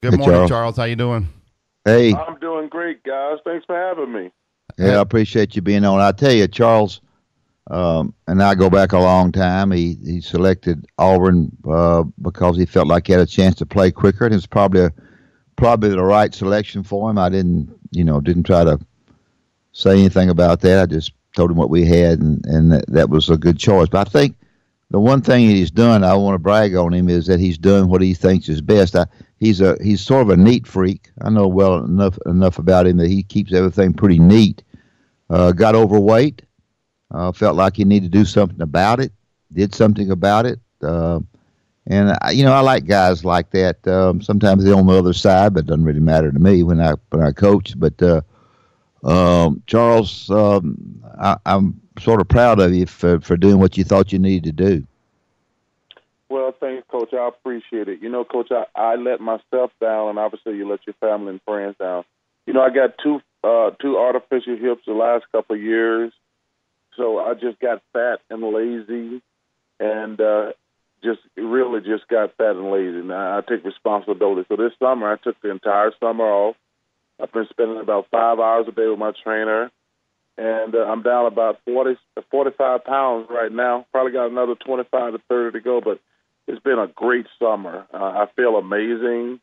Good Hey, morning, Charles. Charles. How you doing? Hey, I'm doing great, guys. Thanks for having me. yeah, I appreciate you being on. I tell you, Charles, and I go back a long time. He selected Auburn because he felt like he had a chance to play quicker, and it's probably the right selection for him. I didn't try to say anything about that. I just told him what we had, and that was a good choice. But I think the one thing that he's done, I want to brag on him, is that he's done what he thinks is best. He's sort of a neat freak. I know well enough about him that he keeps everything pretty neat. Got overweight. Felt like he needed to do something about it. Did something about it. I like guys like that. Sometimes they're on the other side, but it doesn't really matter to me when I coach. But Charles, I'm sort of proud of you for doing what you thought you needed to do. Well, thanks, Coach. I appreciate it. Coach, I let myself down, and obviously you let your family and friends down. I got two artificial hips the last couple of years, so I just got fat and lazy, and just got fat and lazy. Now I take responsibility. So this summer, I took the entire summer off. I've been spending about 5 hours a day with my trainer, and I'm down about 45 pounds right now. Probably got another 25 to 30 to go, but it's been a great summer. I feel amazing.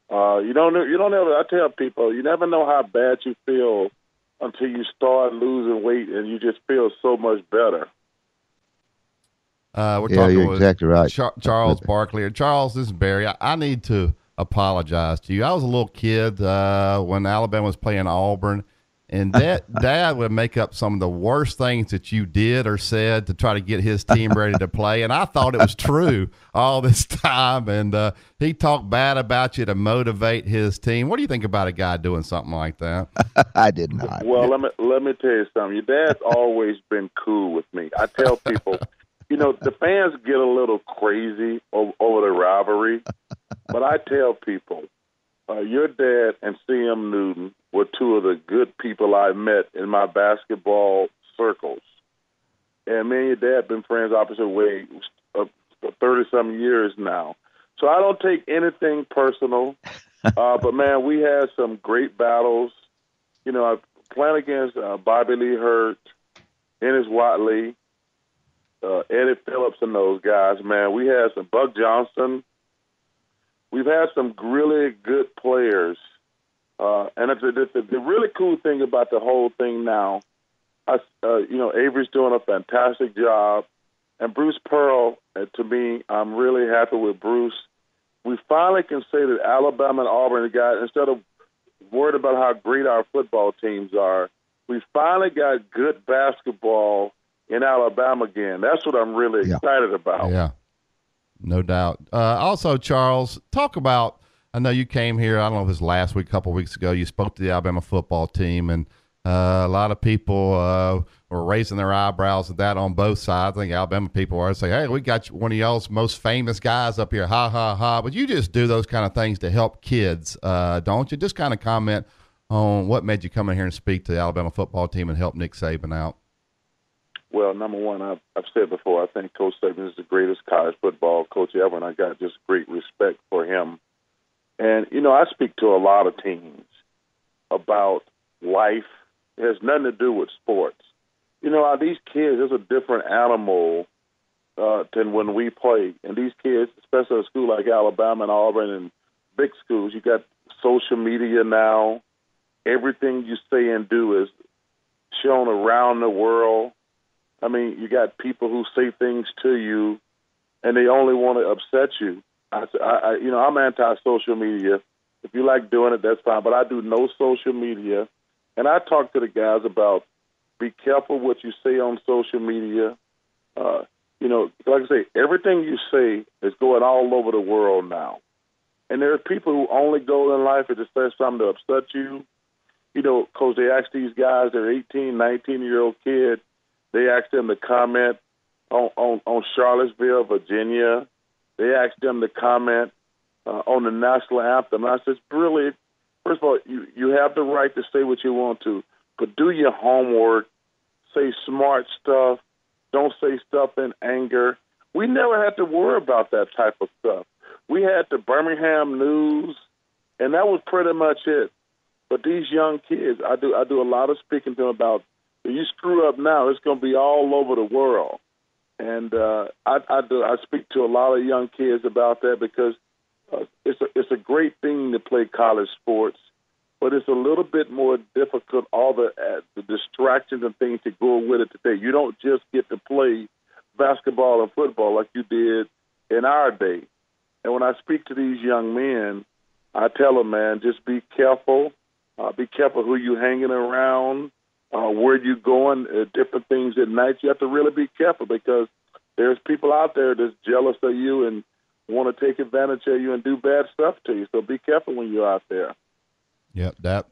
You don't ever. I tell people, you never know how bad you feel until you start losing weight, and you just feel so much better. We're Yeah, you're talking with exactly right. Charles Barkley. Charles, this is Barry. I need to apologize to you. I was a little kid when Alabama was playing Auburn, and Dad would make up some of the worst things that you did or said to try to get his team ready to play. And I thought it was true all this time. And he talked bad about you to motivate his team. What do you think about a guy doing something like that? I did not. Well, let me tell you something. Your dad's always been cool with me. I tell people, the fans get a little crazy over the rivalry, but I tell people, your dad and C.M. Newton were two of the good people I met in my basketball circles. And me and your dad been friends opposite ways for 30-some years now. So I don't take anything personal. But, man, we had some great battles. I playing against Bobby Lee Hurt, Ennis Watley, Eddie Phillips and those guys, man. We had some Buck Johnson. We've had some really good players. And the really cool thing about the whole thing now, Avery's doing a fantastic job. And Bruce Pearl, to me, I'm really happy with Bruce. We finally can say that Alabama and Auburn got, instead of worried about how great our football teams are, we finally got good basketball in Alabama again. That's what I'm really excited about. Yeah, no doubt. Also, Charles, talk about, I know you came here, I don't know if it was last week, a couple of weeks ago, you spoke to the Alabama football team, and a lot of people were raising their eyebrows at that on both sides. I think Alabama people are saying, hey, we got one of y'all's most famous guys up here, ha, ha, ha. But you just do those kind of things to help kids, don't you? Just kind of comment on what made you come in here and speak to the Alabama football team and help Nick Saban out. Well, number one, I've said before, I think Coach Saban is the greatest college football coach ever, and I got just great respect for him. And, I speak to a lot of teams about life. It has nothing to do with sports. These kids, there's a different animal than when we play. And these kids, especially at a school like Alabama and Auburn and big schools, you got social media now. Everything you say and do is shown around the world. I mean, you got people who say things to you, and they only want to upset you. I'm anti-social media. If you like doing it, that's fine. But I do no social media. And I talk to the guys about be careful what you say on social media. Like I say, everything you say is going all over the world now. And there are people who only go in life if it says something to upset you. Because they ask these guys, they're 18, 19-year-old kids, they ask them to comment on Charlottesville, Virginia. They asked them to comment on the national anthem. And I said, really, first of all, you have the right to say what you want to, but do your homework, say smart stuff, don't say stuff in anger. We never had to worry about that type of stuff. We had the Birmingham News And that was pretty much it. But these young kids, I do a lot of speaking to them about, if you screw up now, it's going to be all over the world. And I speak to a lot of young kids about that because it's a great thing to play college sports, but it's a little bit more difficult, all the distractions and things that go with it today. You don't just get to play basketball and football like you did in our day. And when I speak to these young men, I tell them, man, just be careful. Be careful who you hanging around, where you going, different things at night. You have to really be careful because there's people out there that's jealous of you and want to take advantage of you and do bad stuff to you. So be careful when you're out there. Yep, that.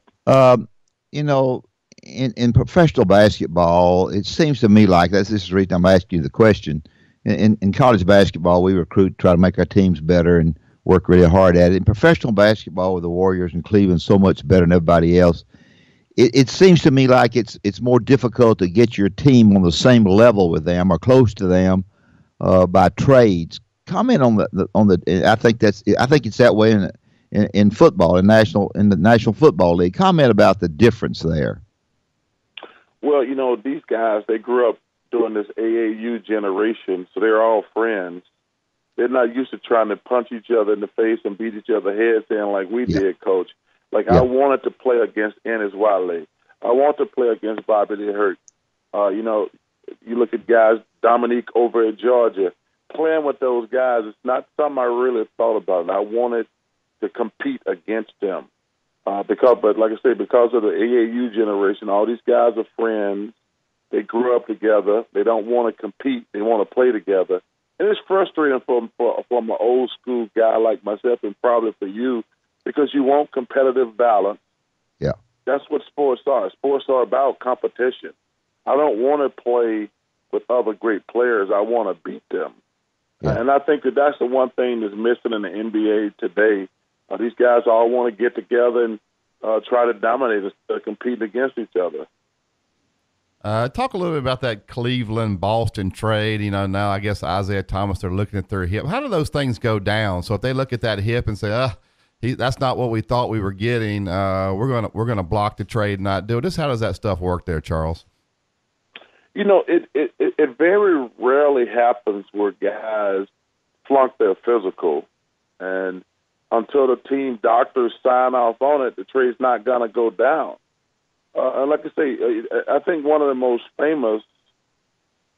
You know, in professional basketball, it seems to me like this is the reason I'm asking you the question. In college basketball, we recruit, try to make our teams better, and work really hard at it. In professional basketball, with the Warriors and Cleveland so much better than everybody else, it seems to me like it's more difficult to get your team on the same level with them or close to them by trades. Comment on the. I think it's that way in football in the National Football League. Comment about the difference there. Well, you know, these guys, they grew up during this AAU generation, so they're all friends. They're not used to trying to punch each other in the face and beat each other heads in like we did, Coach. Like, I wanted to play against Ennis Wale. I want to play against Bobby Lee Hurt. You know, you look at guys, Dominique over at Georgia, playing with those guys, it's not something I really thought about. I wanted to compete against them. But like I say, because of the AAU generation, all these guys are friends. They grew up together. They don't want to compete. They want to play together. And it's frustrating for an old school guy like myself and probably for you because you want competitive balance. Yeah. That's what sports are. Sports are about competition. I don't want to play with other great players. I want to beat them. Yeah. And I think that's the one thing that's missing in the NBA today. These guys all want to get together and try to dominate us, compete against each other. Talk a little bit about that Cleveland-Boston trade. You know, now I guess Isaiah Thomas, they're looking at their hip. How do those things go down? So if they look at that hip and say, that's not what we thought we were getting, we're gonna block the trade and not do it. How does that stuff work there, Charles? You know, it very rarely happens where guys flunk their physical, and until the team doctors sign off on it, the trade's not gonna go down. And like I say, I think one of the most famous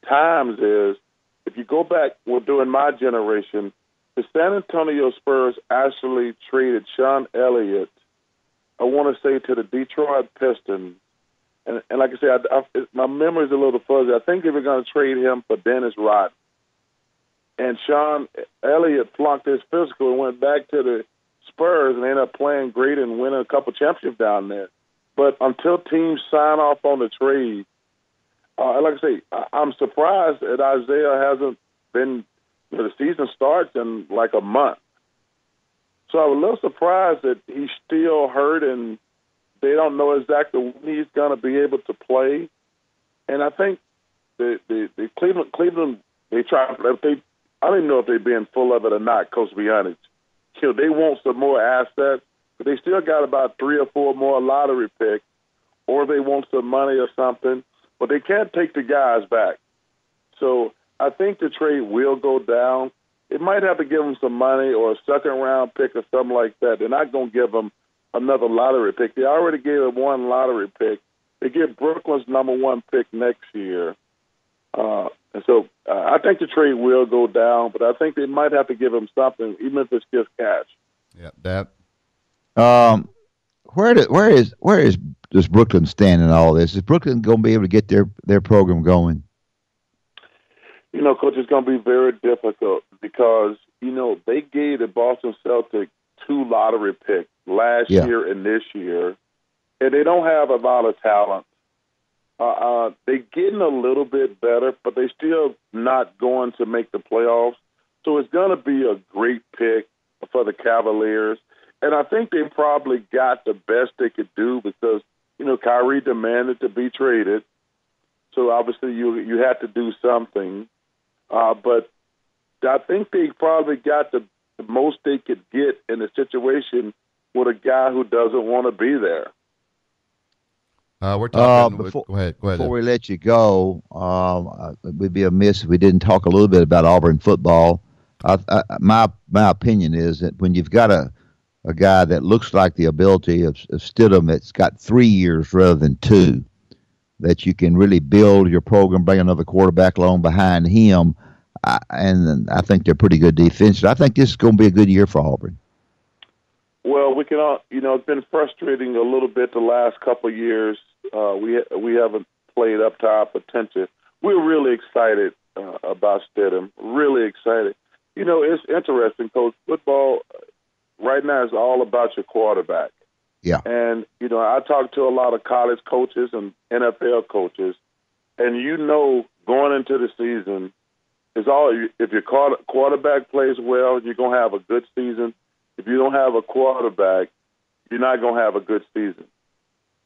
times is if you go back during my generation, the San Antonio Spurs actually traded Sean Elliott, I want to say, to the Detroit Pistons. And like I say, my memory's a little fuzzy. I think they were going to trade him for Dennis Rodman. And Sean Elliott flunked his physical and went back to the Spurs and ended up playing great and winning a couple championships down there. But until teams sign off on the trade, like I say, I'm surprised that Isaiah hasn't been. The season starts in like a month, so I'm a little surprised that he's still hurt and they don't know exactly when he's going to be able to play. And I think the Cleveland, they try. I don't even know if they're being full of it or not. Coach, to be honest, they want some more assets. But they still got about 3 or 4 more lottery picks, or they want some money or something. But they can't take the guys back. So I think the trade will go down. It might have to give them some money or a second-round pick or something like that. They're not going to give them another lottery pick. They already gave them 1 lottery pick. They get Brooklyn's number 1 pick next year. And so I think the trade will go down, but I think they might have to give them something, even if it's just cash. Yeah, that. Where is does Brooklyn stand in all this? Is Brooklyn going to be able to get their program going? You know, Coach, it's going to be very difficult because, you know, they gave the Boston Celtics 2 lottery picks last year and this year, and they don't have a lot of talent. They're getting a little bit better, but they're still not going to make the playoffs. So it's going to be a great pick for the Cavaliers. And I think they probably got the best they could do because, you know, Kyrie demanded to be traded. So obviously you had to do something. But I think they probably got the most they could get in a situation with a guy who doesn't want to be there. We're talking. Before, go ahead. before we let you go, it would be amiss if we didn't talk a little bit about Auburn football. My opinion is that when you've got a guy that looks like the ability of Stidham, that's got 3 years rather than 2, that you can really build your program, bring another quarterback along behind him, and I think they're pretty good defense. I think this is going to be a good year for Auburn. Well, we can all, it's been frustrating a little bit the last couple of years. We haven't played up to our potential. We're really excited about Stidham, really excited. It's interesting, Coach. Football right now is all about your quarterback. Yeah. And, I talk to a lot of college coaches and NFL coaches, and going into the season, if your quarterback plays well, you're going to have a good season. If you don't have a quarterback, you're not going to have a good season.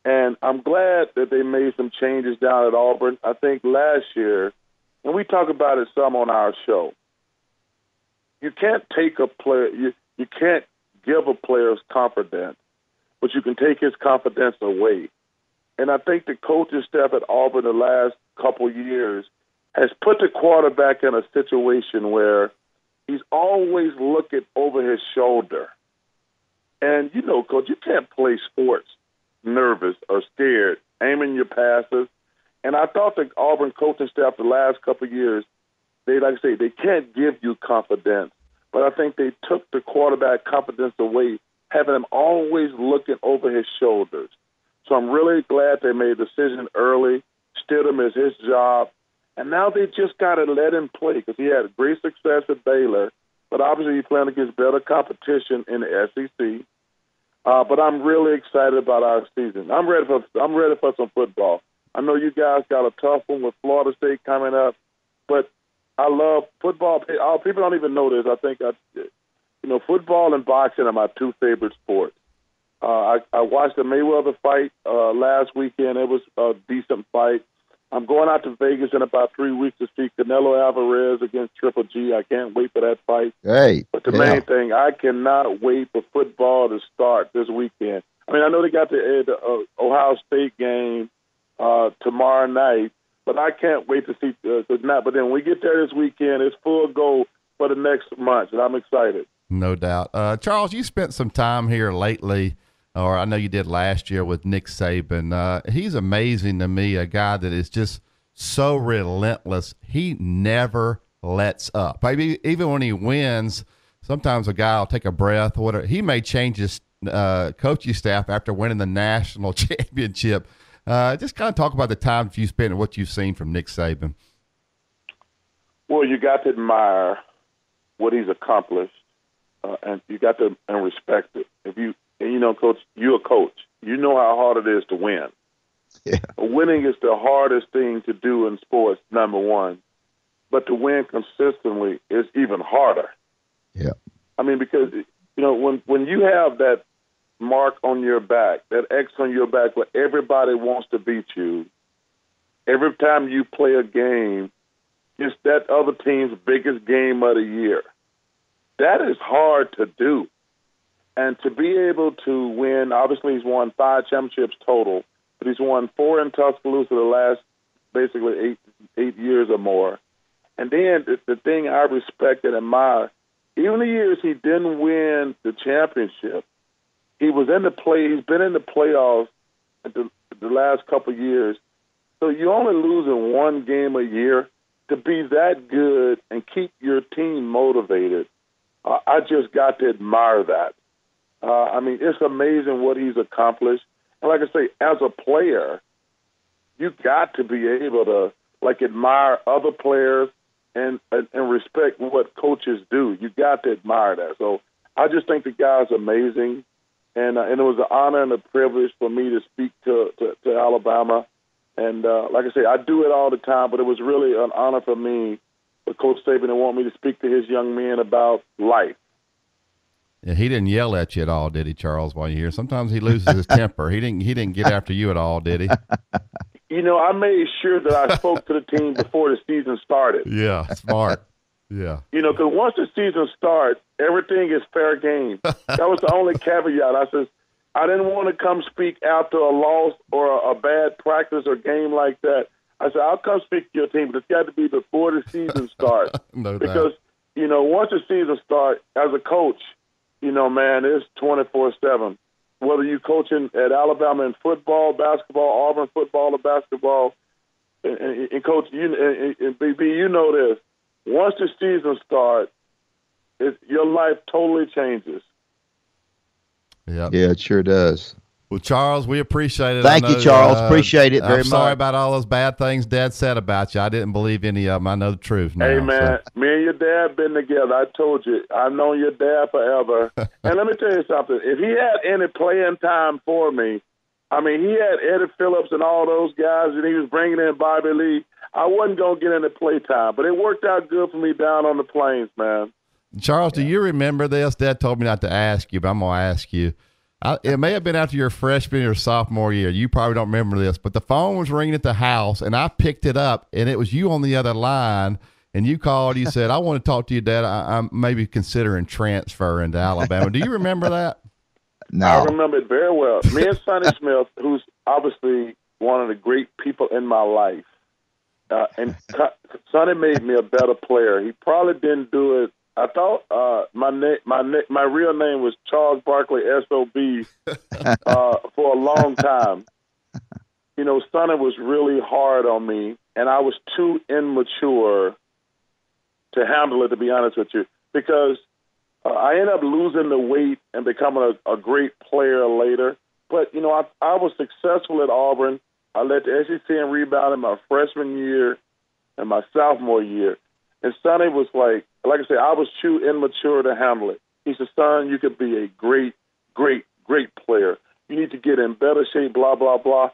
And I'm glad that they made some changes down at Auburn. I think last year, and we talk about it some on our show, you can't take a player, you can't give a player's confidence, but you can take his confidence away. And I think the coaching staff at Auburn the last couple of years has put the quarterback in a situation where he's always looking over his shoulder. And, Coach, you can't play sports nervous or scared, aiming your passes. And I thought the Auburn coaching staff the last couple of years, they can't give you confidence. But I think they took the quarterback confidence away, having him always looking over his shoulders. So I'm really glad they made a decision early. Stidham is his job. And now they just got to let him play because he had great success at Baylor, but obviously he's playing against better competition in the SEC. But I'm really excited about our season. I'm ready for some football. I know you guys got a tough one with Florida State coming up, but I love football. People don't even know this. I think football and boxing are my 2 favorite sports. I watched the Mayweather fight last weekend. It was a decent fight. I'm going out to Vegas in about 3 weeks to see Canelo Alvarez against Triple G. I can't wait for that fight. Hey, but the main thing, I cannot wait for football to start this weekend. I mean, I know they got the Ohio State game tomorrow night, but I can't wait to see. But then when we get there this weekend, it's full go for the next month, and I'm excited. No doubt. Charles, you spent some time here lately, or I know you did last year with Nick Saban. He's amazing to me, a guy that is just so relentless. He never lets up. Maybe even when he wins, sometimes a guy will take a breath or whatever. He may change his coaching staff after winning the national championship. Just kind of talk about the time you spent and what you've seen from Nick Saban. Well, you got to admire what he's accomplished, and you got to respect it. Coach, you're a coach. You know how hard it is to win. Yeah. Winning is the hardest thing to do in sports, number one. But to win consistently is even harder. Yeah. I mean, because, when you have that mark on your back, that X on your back where everybody wants to beat you, every time you play a game, it's that other team's biggest game of the year. That is hard to do. And to be able to win, obviously he's won 5 championships total, but he's won 4 in Tuscaloosa the last basically eight years or more. And then the thing I respect and admire, even the years he didn't win the championship, he was in the play. He's been in the playoffs the last couple of years. So you're only losing 1 game a year. To be that good and keep your team motivated, I just got to admire that. I mean, it's amazing what he's accomplished. And like I say, as a player, you got to be able to admire other players and respect what coaches do. You got to admire that. So I just think the guy's amazing, and it was an honor and a privilege for me to speak to Alabama. And like I say, I do it all the time, but it was really an honor for me for Coach Saban to want me to speak to his young men about life. Yeah, he didn't yell at you at all, did he, Charles, while you're here? Sometimes he loses his temper. He didn't get after you at all, did he? I made sure that I spoke to the team before the season started. Yeah, smart. Yeah. You know, because once the season starts, everything is fair game. That was the only caveat. I said, I didn't want to come speak after a loss or a bad practice or game like that. I said, I'll come speak to your team, but it's got to be before the season starts. No doubt. Because, you know, once the season starts, as a coach, you know, man, it's 24/7. Whether you coaching at Alabama in football, basketball, Auburn football or basketball, and Coach, and BB, you know this. Once the season starts, your life totally changes. Yep. Yeah, it sure does. Well, Charles, we appreciate it. Thank you, Charles. Appreciate it very I'm sorry much. about all those bad things Dad said about you. I didn't believe any of them. I know the truth now. Hey, man, me and your dad been together. I told you, I've known your dad forever. And let me tell you something. If he had any playing time for me, I mean, he had Eddie Phillips and all those guys, and he was bringing in Bobby Lee. I wasn't going to get any play time, but it worked out good for me down on the plains, man. Charles, do you remember this? Dad told me not to ask you, but I'm going to ask you. It may have been after your freshman or sophomore year. You probably don't remember this, but the phone was ringing at the house, and I picked it up, and it was you on the other line, and you called. You said, I want to talk to you, Dad. I'm maybe considering transferring to Alabama. Do you remember that? No. I remember it very well. Me and Sonny Smith, who's obviously one of the great people in my life, and Sonny made me a better player. He probably didn't do it. I thought my real name was Charles Barkley, S.O.B., for a long time. You know, Sonny was really hard on me, and I was too immature to handle it, to be honest with you, because I ended up losing the weight and becoming a great player later. But, you know, I was successful at Auburn. I led the SEC in rebounding my freshman year and my sophomore year. And Sonny was like I said, I was too immature to handle it. He said, son, you could be a great, great, great player. You need to get in better shape, blah, blah, blah.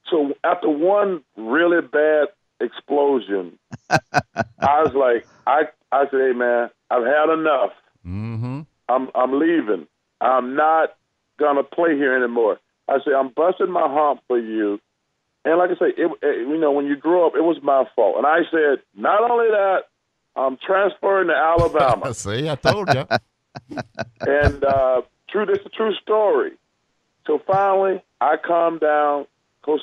So after one really bad explosion, I was like, I said, hey, man, I've had enough. Mm-hmm. I'm leaving. I'm not going to play here anymore. I said, I'm busting my hump for you. And like I say, you know, when you grow up, it was my fault. And I said, not only that, I'm transferring to Alabama. See, I told you. And this is a true story. So finally, I calmed down. Coach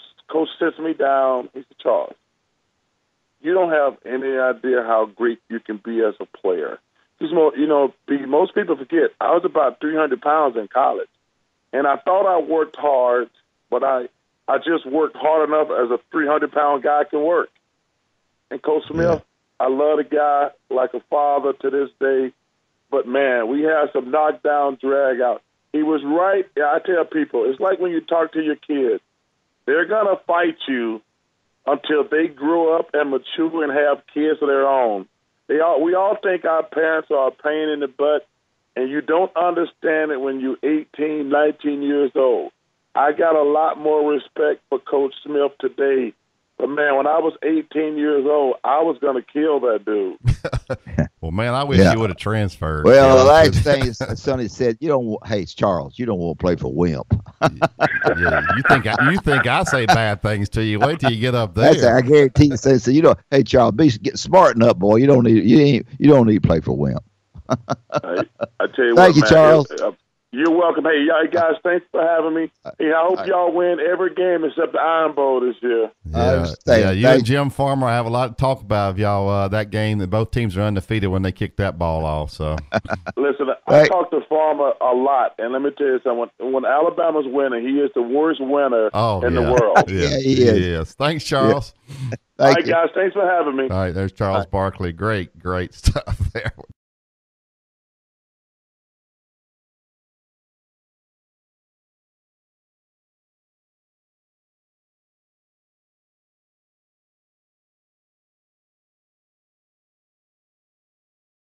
sits me down. He said, Charles, you don't have any idea how great you can be as a player. Most people forget, I was about 300 pounds in college. And I thought I worked hard, but I just worked hard enough as a 300-pound guy can work. And Coach Smith, I love the guy like a father to this day. But, man, we had some knockdown, drag out. He was right. Yeah, I tell people, it's like when you talk to your kids. They're going to fight you until they grow up and mature and have kids of their own. We all think our parents are a pain in the butt, and you don't understand it when you're 18, 19 years old. I got a lot more respect for Coach Smith today. But, man, when I was 18 years old, I was going to kill that dude. Well, man, I wish you would have transferred. Well, the last thing Sonny said, hey, Charles, you don't want to play for Wimp. Yeah, you think I say bad things to you. Wait till you get up there. I guarantee you say, hey, Charles, get smarten up, boy. You don't need to play for Wimp. I tell you Thank you, man, Charles. You're welcome. Hey, guys, thanks for having me. Hey, I hope y'all win every game except the Iron Bowl this year. Yeah, you and Jim Farmer have a lot to talk about, y'all. That game that both teams are undefeated when they kicked that ball off. So, listen, I talk to Farmer a lot, and let me tell you something. When Alabama's winning, he is the worst winner in the world. Yeah, he is. Thanks, Charles. All right, guys, thanks for having me. All right, there's Charles Barkley. Great stuff there.